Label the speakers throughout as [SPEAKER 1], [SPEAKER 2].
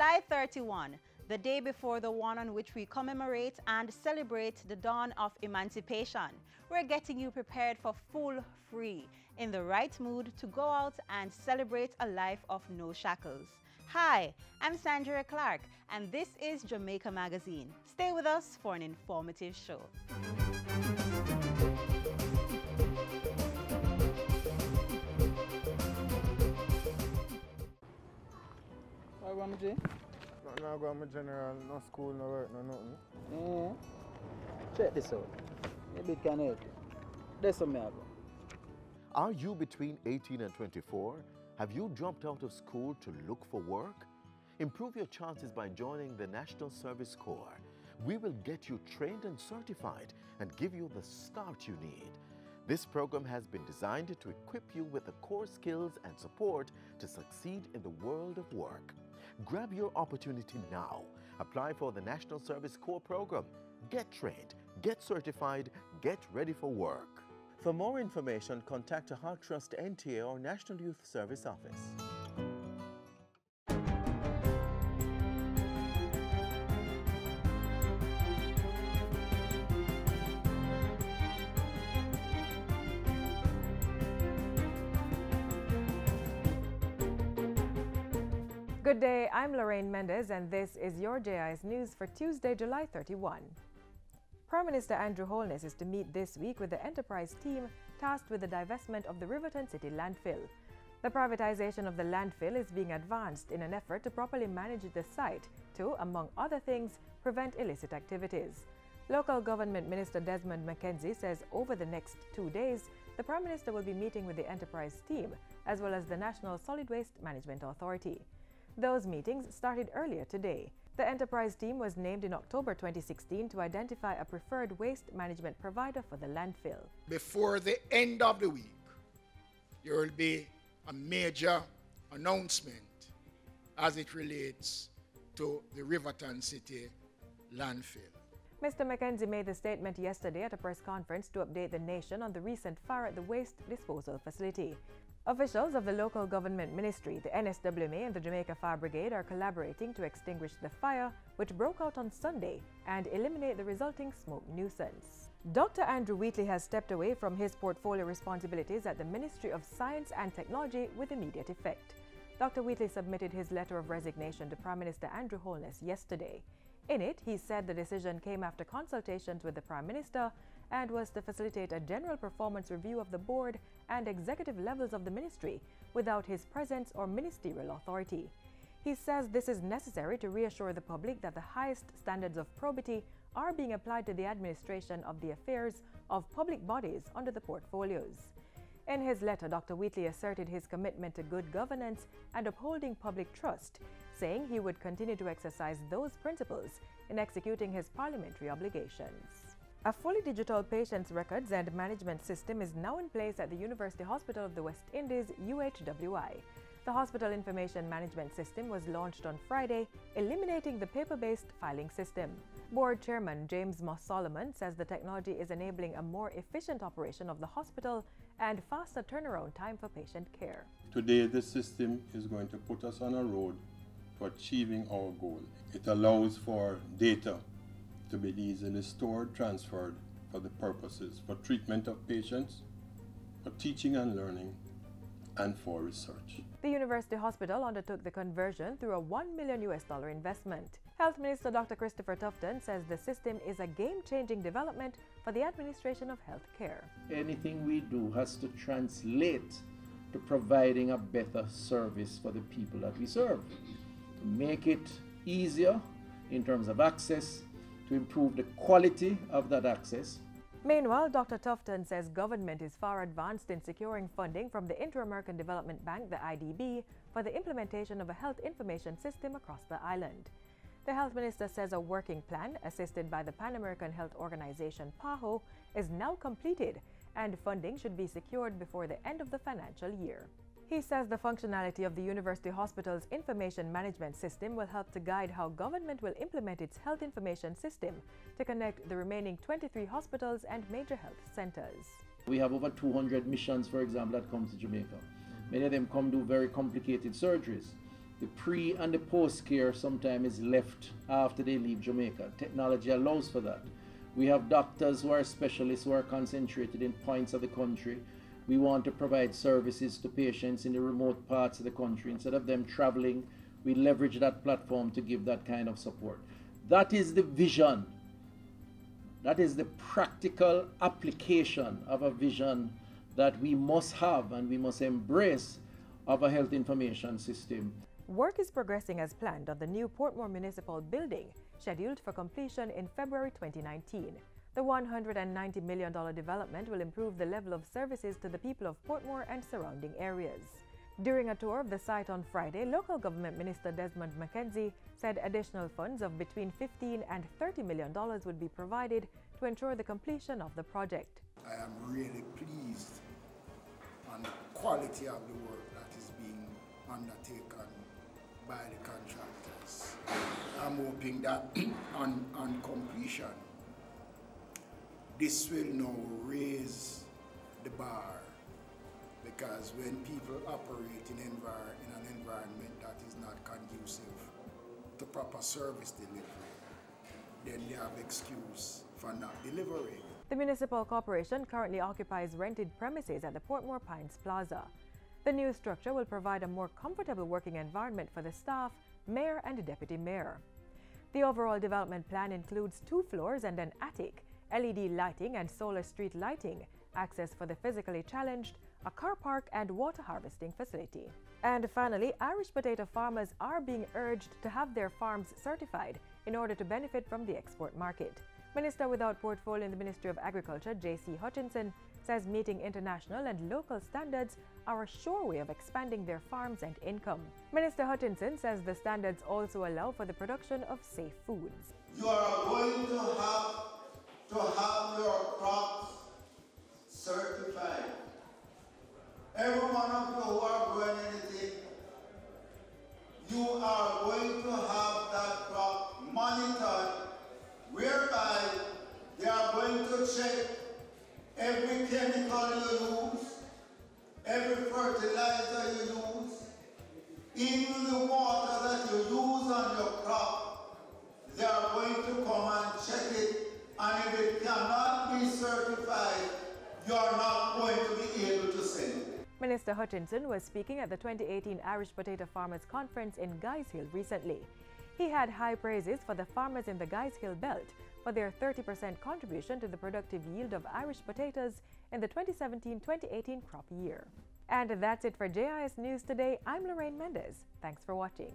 [SPEAKER 1] July 31, the day before the one on which we commemorate and celebrate the dawn of emancipation. We're getting you prepared for full free, in the right mood to go out and celebrate a life of no shackles. Hi, I'm Sandra Clark, and this is Jamaica Magazine. Stay with us for an informative show.
[SPEAKER 2] What about me, Jay?
[SPEAKER 3] No go to general, no school, no work, no nothing.
[SPEAKER 2] Check this out. Maybe it can help you. There's some I go.
[SPEAKER 4] Are you between 18 and 24? Have you dropped out of school to look for work? Improve your chances by joining the National Service Corps. We will get you trained and certified and give you the start you need. This program has been designed to equip you with the core skills and support to succeed in the world of work. Grab your opportunity now. Apply for the National Service Corps program. Get trained, get certified, get ready for work. For more information, contact a Heart Trust NTA or National Youth Service Office.
[SPEAKER 5] Good day, I'm Lorraine Mendez, and this is your JI's News for Tuesday, July 31. Prime Minister Andrew Holness is to meet this week with the enterprise team tasked with the divestment of the Riverton City landfill. The privatization of the landfill is being advanced in an effort to properly manage the site to, among other things, prevent illicit activities. Local Government Minister Desmond McKenzie says over the next 2 days, the Prime Minister will be meeting with the enterprise team as well as the National Solid Waste Management Authority. Those meetings started earlier today. The enterprise team was named in October 2016 to identify a preferred waste management provider for the landfill.
[SPEAKER 6] Before the end of the week, there will be a major announcement as it relates to the Riverton City landfill.
[SPEAKER 5] Mr. McKenzie made the statement yesterday at a press conference to update the nation on the recent fire at the waste disposal facility. Officials of the local government ministry, the NSWMA and the Jamaica Fire Brigade are collaborating to extinguish the fire, which broke out on Sunday, and eliminate the resulting smoke nuisance. Dr. Andrew Wheatley has stepped away from his portfolio responsibilities at the Ministry of Science and Technology with immediate effect. Dr. Wheatley submitted his letter of resignation to Prime Minister Andrew Holness yesterday. In it, he said the decision came after consultations with the Prime Minister and was to facilitate a general performance review of the board and executive levels of the ministry without his presence or ministerial authority. He says this is necessary to reassure the public that the highest standards of probity are being applied to the administration of the affairs of public bodies under the portfolios. In his letter, Dr. Wheatley asserted his commitment to good governance and upholding public trust, saying he would continue to exercise those principles in executing his parliamentary obligations. A fully digital patients' records and management system is now in place at the University Hospital of the West Indies, UHWI. The Hospital Information Management System was launched on Friday, eliminating the paper-based filing system. Board Chairman James Moss Solomon says the technology is enabling a more efficient operation of the hospital and faster turnaround time for patient care.
[SPEAKER 7] Today, this system is going to put us on a road to achieving our goal. It allows for data to be easily stored, transferred for the purposes for treatment of patients, for teaching and learning, and for research.
[SPEAKER 5] The University Hospital undertook the conversion through a $1 million investment. Health Minister Dr. Christopher Tufton says the system is a game-changing development for the administration of health care.
[SPEAKER 8] Anything we do has to translate to providing a better service for the people that we serve. To make it easier in terms of access, to improve the quality of that access.
[SPEAKER 5] Meanwhile, Dr. Tufton says government is far advanced in securing funding from the Inter-American Development Bank, the IDB, for the implementation of a health information system across the island. The health minister says a working plan, assisted by the Pan-American Health Organization, PAHO, is now completed and funding should be secured before the end of the financial year. He says the functionality of the University Hospital's information management system will help to guide how government will implement its health information system to connect the remaining 23 hospitals and major health centers.
[SPEAKER 8] We have over 200 missions, for example, that come to Jamaica. Many of them come do very complicated surgeries. The pre and the post care sometimes is left after they leave Jamaica. Technology allows for that. We have doctors who are specialists who are concentrated in points of the country. We want to provide services to patients in the remote parts of the country. Instead of them traveling, we leverage that platform to give that kind of support. That is the vision. That is the practical application of a vision that we must have and we must embrace of a health information system.
[SPEAKER 5] Work is progressing as planned on the new Portmore Municipal Building, scheduled for completion in February 2019. The $190 million development will improve the level of services to the people of Portmore and surrounding areas. During a tour of the site on Friday, Local Government Minister Desmond McKenzie said additional funds of between $15 and $30 million would be provided to ensure the completion of the project.
[SPEAKER 6] I am really pleased on the quality of the work that is being undertaken by the contractors. I'm hoping that on completion, this will now raise the bar, because when people operate in an environment that is not conducive to proper service delivery, then they have excuse for not delivering.
[SPEAKER 5] The municipal corporation currently occupies rented premises at the Portmore Pines Plaza. The new structure will provide a more comfortable working environment for the staff, mayor and deputy mayor. The overall development plan includes 2 floors and an attic, LED lighting and solar street lighting, access for the physically challenged, a car park and water harvesting facility. And finally, Irish potato farmers are being urged to have their farms certified in order to benefit from the export market. Minister without portfolio in the Ministry of Agriculture, J.C. Hutchinson, says meeting international and local standards are a sure way of expanding their farms and income. Minister Hutchinson says the standards also allow for the production of safe foods.
[SPEAKER 9] You are going to have your crops certified. Every one of you who are growing anything, you are going to have that crop monitored, whereby they are going to check every chemical you use, every fertilizer you use, even the water that you use on your crop. They are going to come and check it, and if it cannot be certified, you are not going to be able to sell it.
[SPEAKER 5] Minister Hutchinson was speaking at the 2018 Irish Potato Farmers Conference in Guys Hill recently. He had high praises for the farmers in the Guys Hill belt for their 30% contribution to the productive yield of Irish potatoes in the 2017-2018 crop year. And that's it for JIS News Today. I'm Lorraine Mendez. Thanks for watching.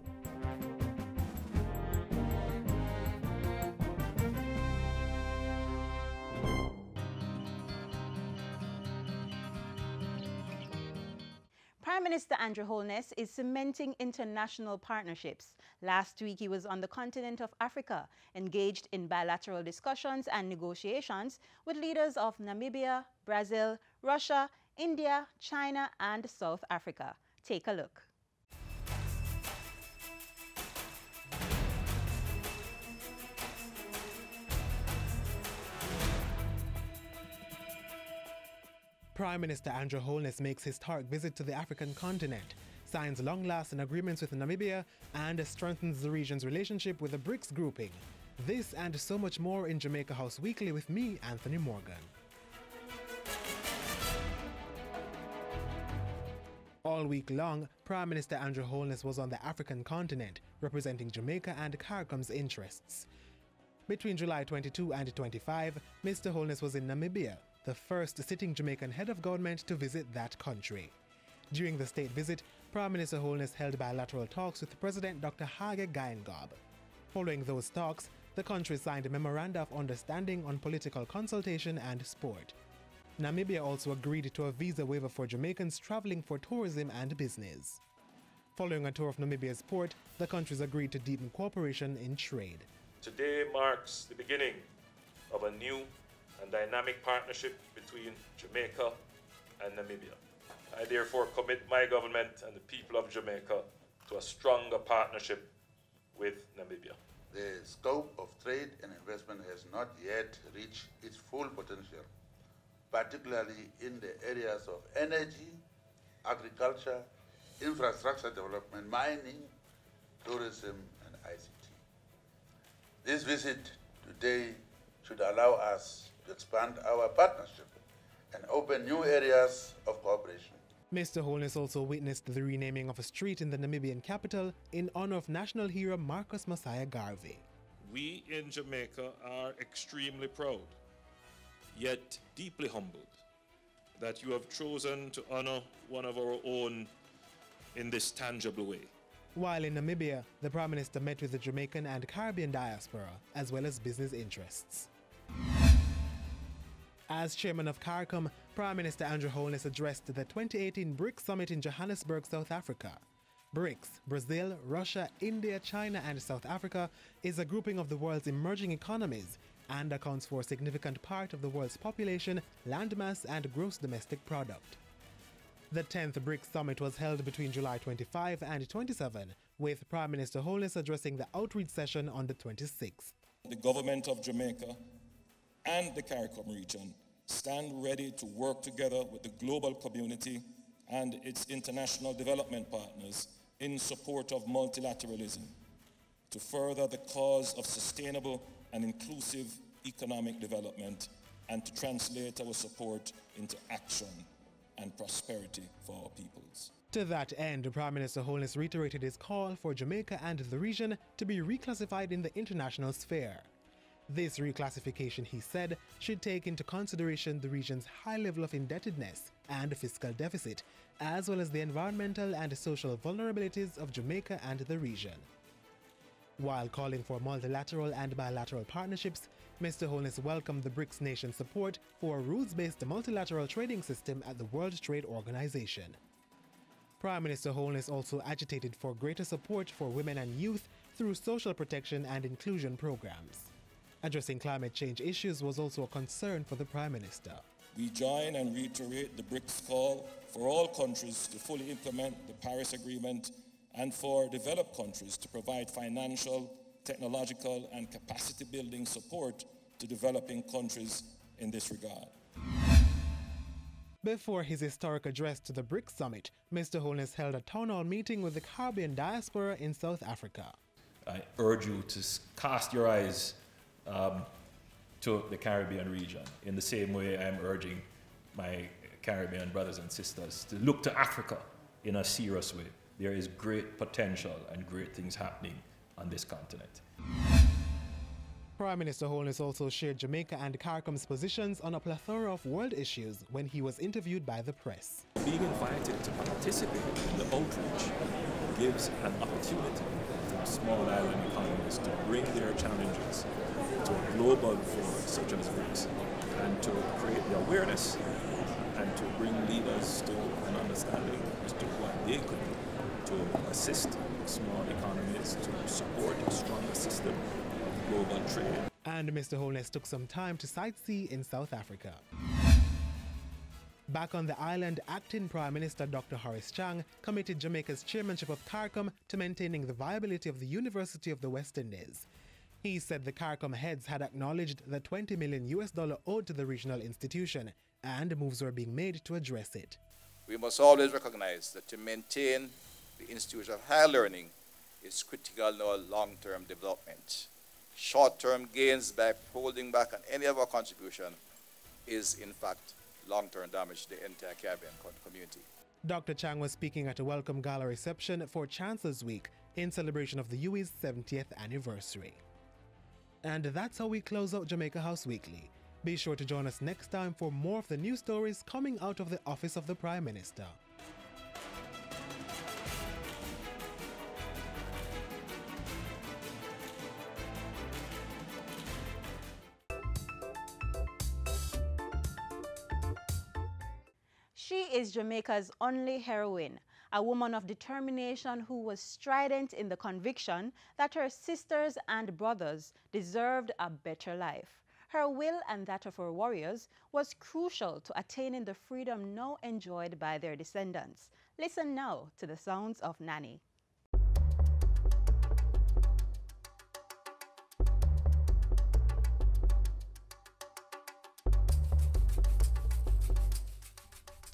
[SPEAKER 1] Prime Minister Andrew Holness is cementing international partnerships. Last week, he was on the continent of Africa, engaged in bilateral discussions and negotiations with leaders of Namibia, Brazil, Russia, India, China, and South Africa. Take a look.
[SPEAKER 10] Prime Minister Andrew Holness makes historic visit to the African continent, signs long-lasting agreements with Namibia, and strengthens the region's relationship with the BRICS grouping. This and so much more in Jamaica House Weekly with me, Anthony Morgan. All week long, Prime Minister Andrew Holness was on the African continent, representing Jamaica and CARICOM's interests. Between July 22 and 25, Mr. Holness was in Namibia, the first sitting Jamaican head of government to visit that country. During the state visit, Prime Minister Holness held bilateral talks with President Dr. Hage Geingob. Following those talks, the countries signed a memoranda of understanding on political consultation and sport. Namibia also agreed to a visa waiver for Jamaicans traveling for tourism and business. Following a tour of Namibia's port, the countries agreed to deepen cooperation in trade.
[SPEAKER 11] Today marks the beginning of a new and dynamic partnership between Jamaica and Namibia. I therefore commit my government and the people of Jamaica to a stronger partnership with Namibia.
[SPEAKER 12] The scope of trade and investment has not yet reached its full potential, particularly in the areas of energy, agriculture, infrastructure development, mining, tourism, and ICT. This visit today should allow us to expand our partnership and open new areas of cooperation.
[SPEAKER 10] Mr. Holness also witnessed the renaming of a street in the Namibian capital in honor of national hero Marcus Messiah Garvey.
[SPEAKER 11] We in Jamaica are extremely proud, yet deeply humbled, that you have chosen to honor one of our own in this tangible way.
[SPEAKER 10] While in Namibia, the Prime Minister met with the Jamaican and Caribbean diaspora, as well as business interests. As chairman of CARICOM, Prime Minister Andrew Holness addressed the 2018 BRICS Summit in Johannesburg, South Africa. BRICS, Brazil, Russia, India, China, and South Africa, is a grouping of the world's emerging economies and accounts for a significant part of the world's population, landmass, and gross domestic product. The 10th BRICS Summit was held between July 25 and 27, with Prime Minister Holness addressing the outreach session on the 26th.
[SPEAKER 13] The government of Jamaica and the CARICOM region stand ready to work together with the global community and its international development partners in support of multilateralism to further the cause of sustainable and inclusive economic development and to translate our support into action and prosperity for our peoples.
[SPEAKER 10] To that end, Prime Minister Holness reiterated his call for Jamaica and the region to be reclassified in the international sphere. This reclassification, he said, should take into consideration the region's high level of indebtedness and fiscal deficit, as well as the environmental and social vulnerabilities of Jamaica and the region. While calling for multilateral and bilateral partnerships, Mr. Holness welcomed the BRICS nations' support for a rules-based multilateral trading system at the World Trade Organization. Prime Minister Holness also agitated for greater support for women and youth through social protection and inclusion programs. Addressing climate change issues was also a concern for the Prime Minister.
[SPEAKER 13] We join and reiterate the BRICS call for all countries to fully implement the Paris Agreement and for developed countries to provide financial, technological, and capacity-building support to developing countries in this regard.
[SPEAKER 10] Before his historic address to the BRICS Summit, Mr. Holness held a town hall meeting with the Caribbean diaspora in South Africa.
[SPEAKER 14] I urge you to cast your eyes to the Caribbean region in the same way I'm urging my Caribbean brothers and sisters to look to Africa in a serious way. There is great potential and great things happening on this continent.
[SPEAKER 10] Prime Minister Holness also shared Jamaica and CARICOM's positions on a plethora of world issues when he was interviewed by the press.
[SPEAKER 14] Being invited to participate in the outreach gives an opportunity for small island economies to bring their challenges to a global forum such as BRICS and to create the awareness and to bring leaders to an understanding as to what they could do to assist small economies to support a stronger system of global trade.
[SPEAKER 10] And Mr. Holness took some time to sightsee in South Africa. Back on the island, acting Prime Minister Dr. Horace Chang committed Jamaica's chairmanship of CARICOM to maintaining the viability of the University of the West Indies. He said the CARICOM heads had acknowledged the $20 million owed to the regional institution, and moves were being made to address it.
[SPEAKER 15] We must always recognize that to maintain the institution of higher learning is critical in our long-term development. Short-term gains by holding back on any of our contribution is, in fact, long-term damage to the entire Caribbean community.
[SPEAKER 10] Dr. Chang was speaking at a welcome gala reception for Chancellor's Week in celebration of the UWI's 70th anniversary. And that's how we close out Jamaica House Weekly. Be sure to join us next time for more of the news stories coming out of the Office of the Prime Minister.
[SPEAKER 1] She is Jamaica's only heroine, a woman of determination who was strident in the conviction that her sisters and brothers deserved a better life. Her will and that of her warriors was crucial to attaining the freedom now enjoyed by their descendants. Listen now to the sounds of Nanny.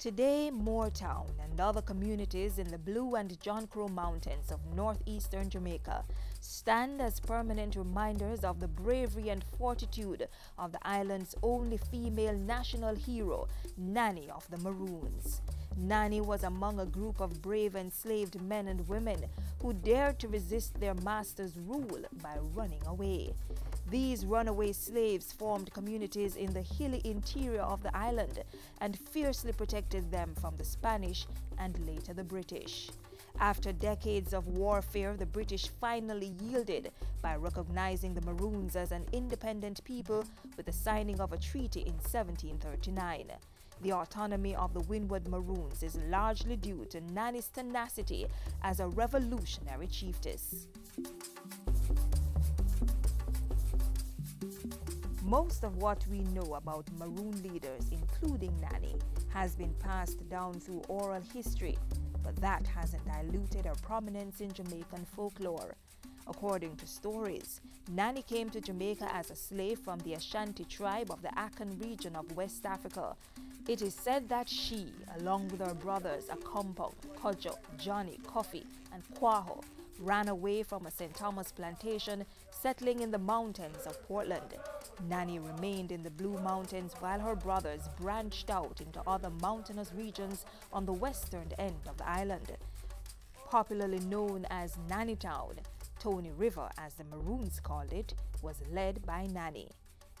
[SPEAKER 5] Today, Moortown and other communities in the Blue and John Crow Mountains of northeastern Jamaica stand as permanent reminders of the bravery and fortitude of the island's only female national hero, Nanny of the Maroons. Nanny was among a group of brave enslaved men and women who dared to resist their master's rule by running away. These runaway slaves formed communities in the hilly interior of the island and fiercely protected them from the Spanish and later the British. After decades of warfare, the British finally yielded by recognizing the Maroons as an independent people with the signing of a treaty in 1739. The autonomy of the Windward Maroons is largely due to Nanny's tenacity as a revolutionary chiefess. Most of what we know about Maroon leaders, including Nanny, has been passed down through oral history, but that hasn't diluted her prominence in Jamaican folklore. According to stories, Nanny came to Jamaica as a slave from the Ashanti tribe of the Akan region of West Africa. It is said that she, along with her brothers Akompo, Kojo, Johnny, Coffee, and Kwaho, ran away from a St. Thomas plantation, settling in the mountains of Portland. Nanny remained in the Blue Mountains while her brothers branched out into other mountainous regions on the western end of the island. Popularly known as Nanny Town, Tony River, as the Maroons called it, was led by Nanny.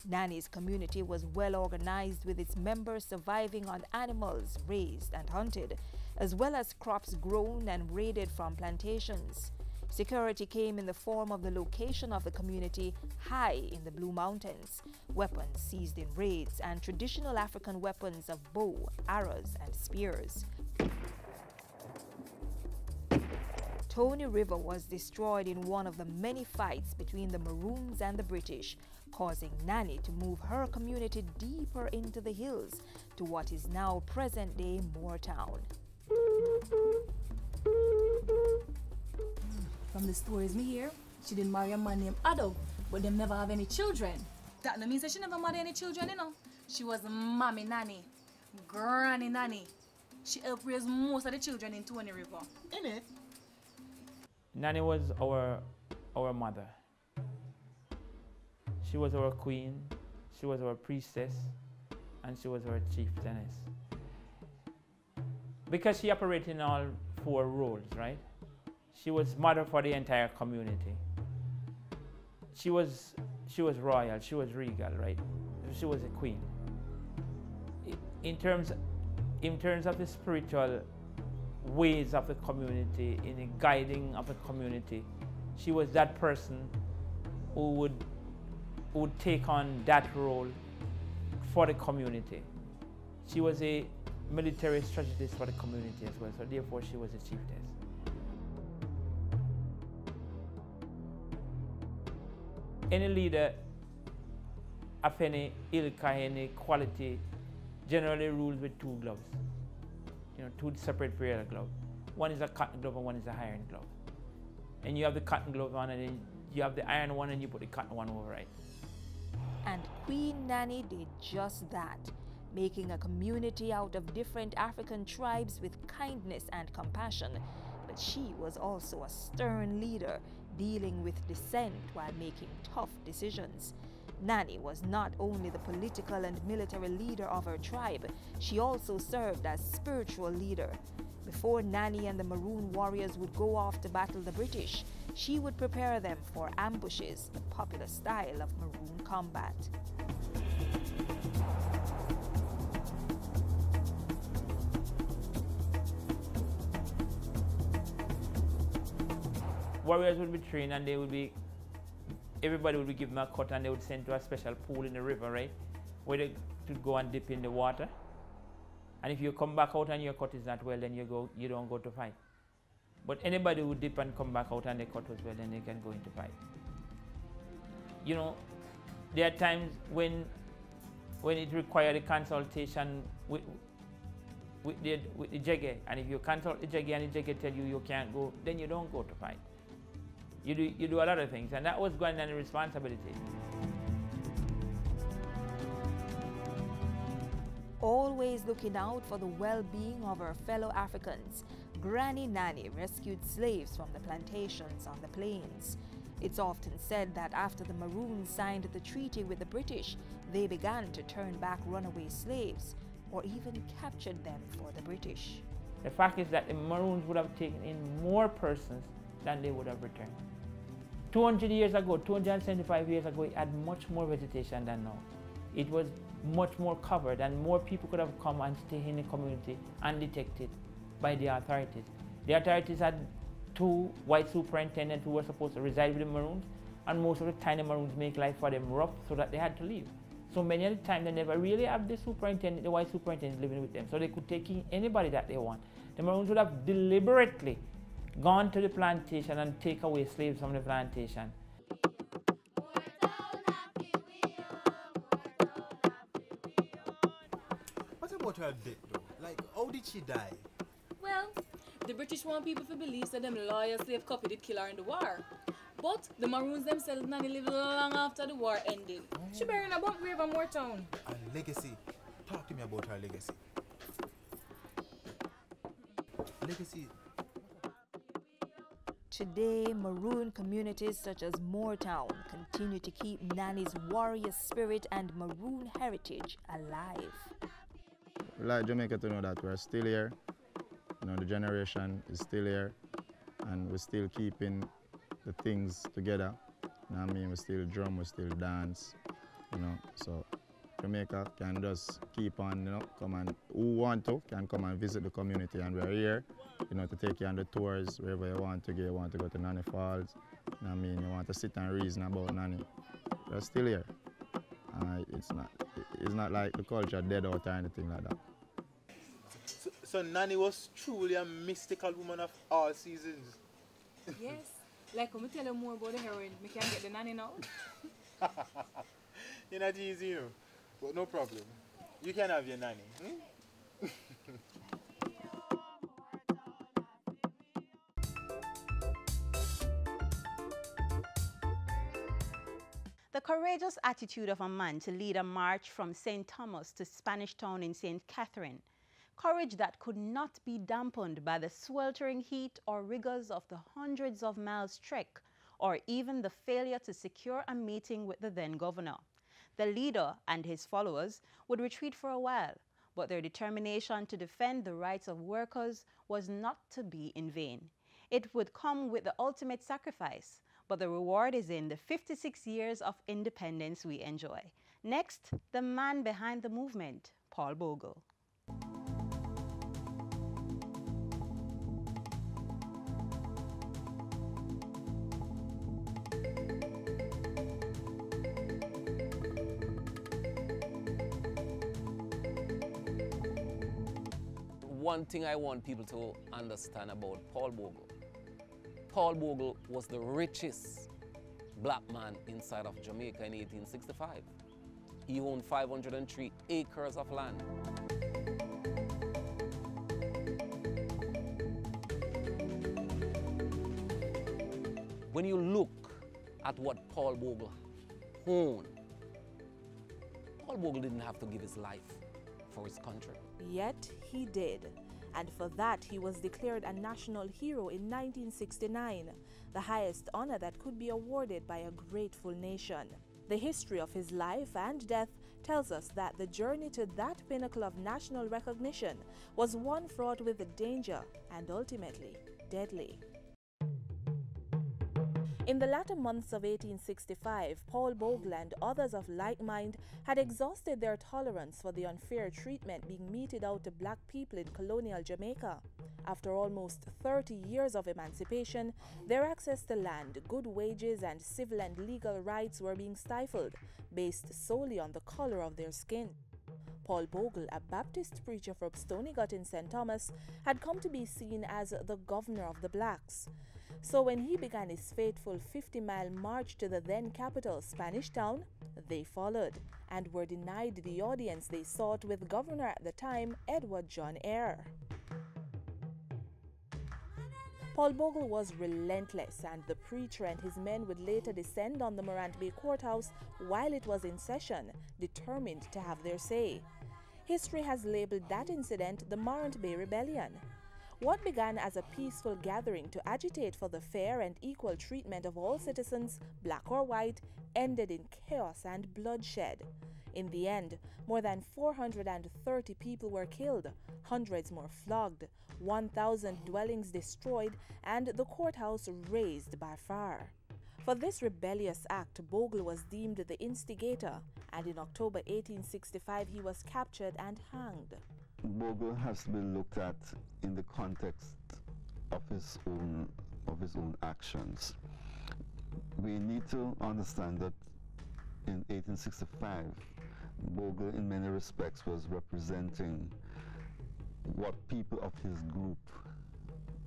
[SPEAKER 5] Nanny's community was well organized, with its members surviving on animals raised and hunted, as well as crops grown and raided from plantations. Security came in the form of the location of the community high in the Blue Mountains, weapons seized in raids, and traditional African weapons of bow, arrows, and spears. Tony River was destroyed in one of the many fights between the Maroons and the British, causing Nanny to move her community deeper into the hills to what is now present-day Moortown.
[SPEAKER 16] From the stories me hear, she didn't marry a man named Ado, but them never have any children. That no means that she never married any children, you know. She was mommy nanny, granny nanny. She helped raise most of the children in Tony River. Innit?
[SPEAKER 17] Nanny was our mother. She was our queen, she was our priestess, and she was our chieftainess. Because she operated in all four roles, right? She was mother for the entire community. She was royal, she was regal, right? She was a queen. In terms of the spiritual ways of the community, in the guiding of the community, she was that person who would take on that role for the community. She was a military strategist for the community as well, so therefore she was a chiefess. Any leader of any ilk or any quality generally rules with two gloves. You know, two separate pair of gloves. One is a cotton glove and one is a iron glove. And you have the cotton glove on, and then you have the iron one, and you put the cotton one over it.
[SPEAKER 5] And Queen Nanny did just that, making a community out of different African tribes with kindness and compassion. But she was also a stern leader, dealing with dissent while making tough decisions. Nanny was not only the political and military leader of her tribe, she also served as spiritual leader. Before Nanny and the Maroon warriors would go off to battle the British, she would prepare them for ambushes, the popular style of Maroon combat.
[SPEAKER 17] Warriors would be trained, and everybody would be given a cut, and they would send to a special pool in the river, right? Where they could go and dip in the water. And if you come back out and your cut is not well, then you don't go to fight. But anybody who dip and come back out and their cut was well, then they can go into fight. You know, there are times when it required a consultation with the jege, and if you consult the jege and the jege tell you can't go, then you don't go to fight. You do a lot of things, and that was going on the responsibility.
[SPEAKER 5] Always looking out for the well-being of her fellow Africans, Granny Nanny rescued slaves from the plantations on the plains. It's often said that after the Maroons signed the treaty with the British, they began to turn back runaway slaves, or even captured them for the British.
[SPEAKER 17] The fact is that the Maroons would have taken in more persons than they would have returned. 200 years ago, 275 years ago, it had much more vegetation than now. It was much more covered, and more people could have come and stay in the community undetected by the authorities. The authorities had 2 white superintendents who were supposed to reside with the Maroons, and most of the time the Maroons make life for them rough, so that they had to leave. So many of the time they never really have the superintendent, the white superintendent living with them, so they could take in anybody that they want. The Maroons would have deliberately gone to the plantation and take away slaves from the plantation.
[SPEAKER 18] What about her death though? Like, how did she die?
[SPEAKER 16] Well, the British want people to believe that them loyal slave copy did kill her in the war. But the Maroons themselves Nanny lived long after the war ended. She buried in a bump grave in Moortown.
[SPEAKER 18] A legacy. Talk to me about her legacy. Legacy.
[SPEAKER 5] Today, Maroon communities such as Moortown continue to keep Nanny's warrior spirit and Maroon heritage alive.
[SPEAKER 3] We like Jamaica to know that we're still here. You know, the generation is still here, and we're still keeping the things together. You know what I mean? We still drum, we still dance, you know. So Jamaica can just keep on, you know, come and who want to can come and visit the community, and we're here, you know, to take you on the tours wherever you want to go. You want to go to Nanny Falls, you know what I mean? You want to sit and reason about Nanny. We're still here. It's not like the culture dead out or anything like that.
[SPEAKER 18] So Nanny was truly a mystical woman of all seasons.
[SPEAKER 16] Yes. Like, when we tell you more about the heroine, we can get the Nanny now.
[SPEAKER 18] You're not easy, you know. But no problem. You can have your Nanny. Hmm?
[SPEAKER 1] The courageous attitude of a man to lead a march from St. Thomas to Spanish Town in St. Catherine. Courage that could not be dampened by the sweltering heat or rigors of the hundreds of miles trek, or even the failure to secure a meeting with the then governor. The leader and his followers would retreat for a while, but their determination to defend the rights of workers was not to be in vain. It would come with the ultimate sacrifice, but the reward is in the 56 years of independence we enjoy. Next, the man behind the movement, Paul Bogle.
[SPEAKER 19] One thing I want people to understand about Paul Bogle. Paul Bogle was the richest black man inside of Jamaica in 1865. He owned 503 acres of land. When you look at what Paul Bogle owned, Paul Bogle didn't have to give his life for his country.
[SPEAKER 5] Yet he did, and for that he was declared a national hero in 1969, the highest honor that could be awarded by a grateful nation. The history of his life and death tells us that the journey to that pinnacle of national recognition was one fraught with danger and ultimately deadly. In the latter months of 1865, Paul Bogle and others of like mind had exhausted their tolerance for the unfair treatment being meted out to black people in colonial Jamaica. After almost 30 years of emancipation, their access to land, good wages, and civil and legal rights were being stifled, based solely on the color of their skin. Paul Bogle, a Baptist preacher from Stonygut in St. Thomas, had come to be seen as the governor of the blacks. So when he began his fateful 50-mile march to the then capital, Spanish Town, they followed and were denied the audience they sought with Governor at the time, Edward John Eyre. Paul Bogle was relentless, and the preacher and his men would later descend on the Morant Bay courthouse while it was in session, determined to have their say.
[SPEAKER 20] history has labeled that incident the Morant Bay Rebellion. What began as a peaceful gathering to agitate for the fair and equal treatment of all citizens, black or white, ended in chaos and bloodshed. In the end, more than 430 people were killed, hundreds more flogged, 1,000 dwellings destroyed, and the courthouse razed by fire. For this rebellious act, Bogle was deemed the instigator, and in October 1865 he was captured and hanged.
[SPEAKER 21] Bogle has to be looked at in the context of his own actions. We need to understand that in 1865, Bogle in many respects was representing what people of his group,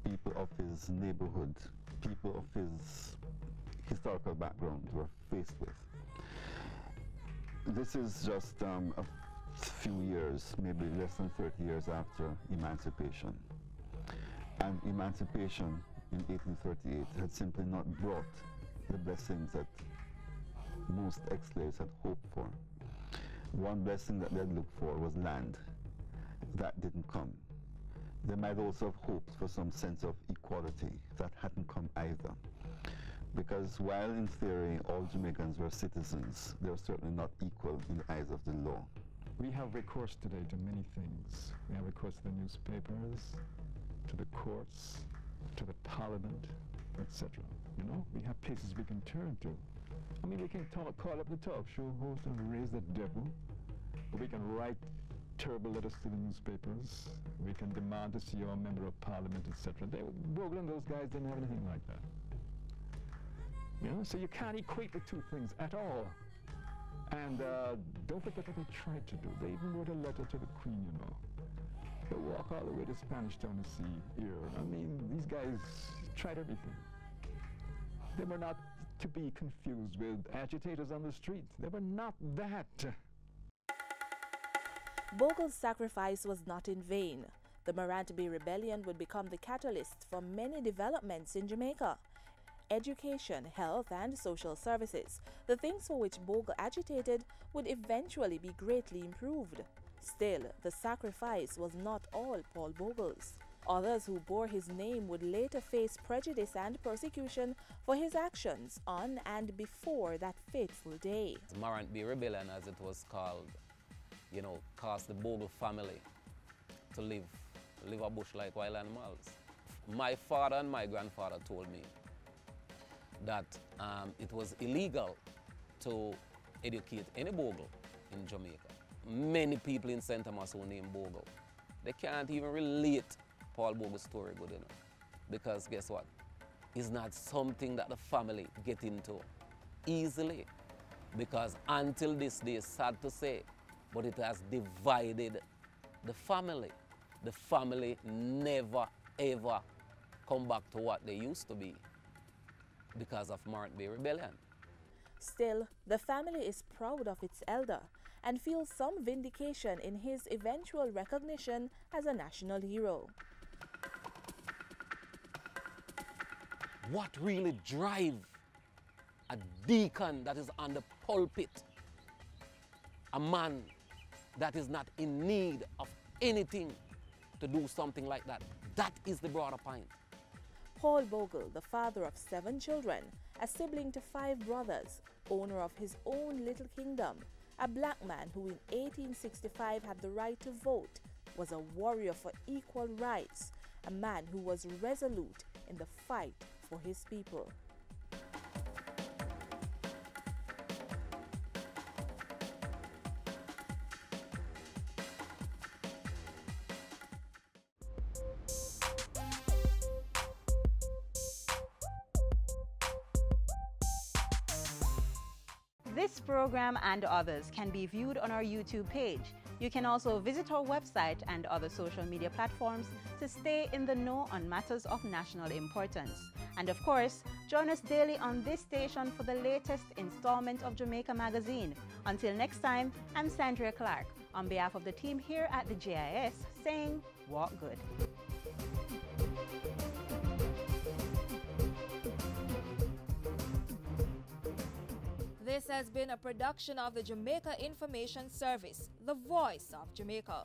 [SPEAKER 21] people of his neighborhood, people of his historical background were faced with. This is just a few years, maybe less than 30 years after emancipation. And emancipation in 1838 had simply not brought the blessings that most ex-slaves had hoped for. One blessing that they had looked for was land. That didn't come. They might also have hoped for some sense of equality. That hadn't come either. Because while in theory all Jamaicans were citizens, they were certainly not equal in the eyes of the law.
[SPEAKER 22] We have recourse today to many things. We have recourse to the newspapers, to the courts, to the parliament, etc. You know, we have places we can turn to. I mean, we can call up the talk show host and raise the devil. Or we can write terrible letters to the newspapers. We can demand to see our member of parliament, etc. Bogle and those guys didn't have anything like that. You know, so you can't equate the two things at all. And don't forget what they tried to do. They even wrote a letter to the Queen, you know. They walk all the way to Spanish Town to see here. I mean, these guys tried everything. They were not to be confused with agitators on the street. They were not that.
[SPEAKER 20] Bogle's sacrifice was not in vain. The Morant Bay Rebellion would become the catalyst for many developments in Jamaica. Education, health, and social services, the things for which Bogle agitated, would eventually be greatly improved. Still, the sacrifice was not all Paul Bogle's. Others who bore his name would later face prejudice and persecution for his actions on and before that fateful day.
[SPEAKER 19] The Morant Bay Rebellion, as it was called, you know, caused the Bogle family to live a bush like wild animals. My father and my grandfather told me that it was illegal to educate any Bogle in Jamaica. Many people in St. Thomas who name Bogle, they can't even relate Paul Bogle's story good enough. Because guess what? It's not something that the family get into easily. Because until this day, sad to say, but it has divided the family. The family never ever come back to what they used to be because of Morant Bay Rebellion.
[SPEAKER 20] Still, the family is proud of its elder and feels some vindication in his eventual recognition as a national hero.
[SPEAKER 19] What really drives a deacon that is on the pulpit, a man that is not in need of anything to do something like that? That is the broader point.
[SPEAKER 20] Paul Bogle, the father of 7 children, a sibling to 5 brothers, owner of his own little kingdom, a black man who in 1865 had the right to vote, was a warrior for equal rights, a man who was resolute in the fight for his people.
[SPEAKER 1] This program and others can be viewed on our YouTube page. You can also visit our website and other social media platforms to stay in the know on matters of national importance. And of course, join us daily on this station for the latest installment of Jamaica Magazine. Until next time, I'm Sandra Clark, on behalf of the team here at the JIS, saying, walk good.
[SPEAKER 2] This has been a production of the Jamaica Information Service, the voice of Jamaica.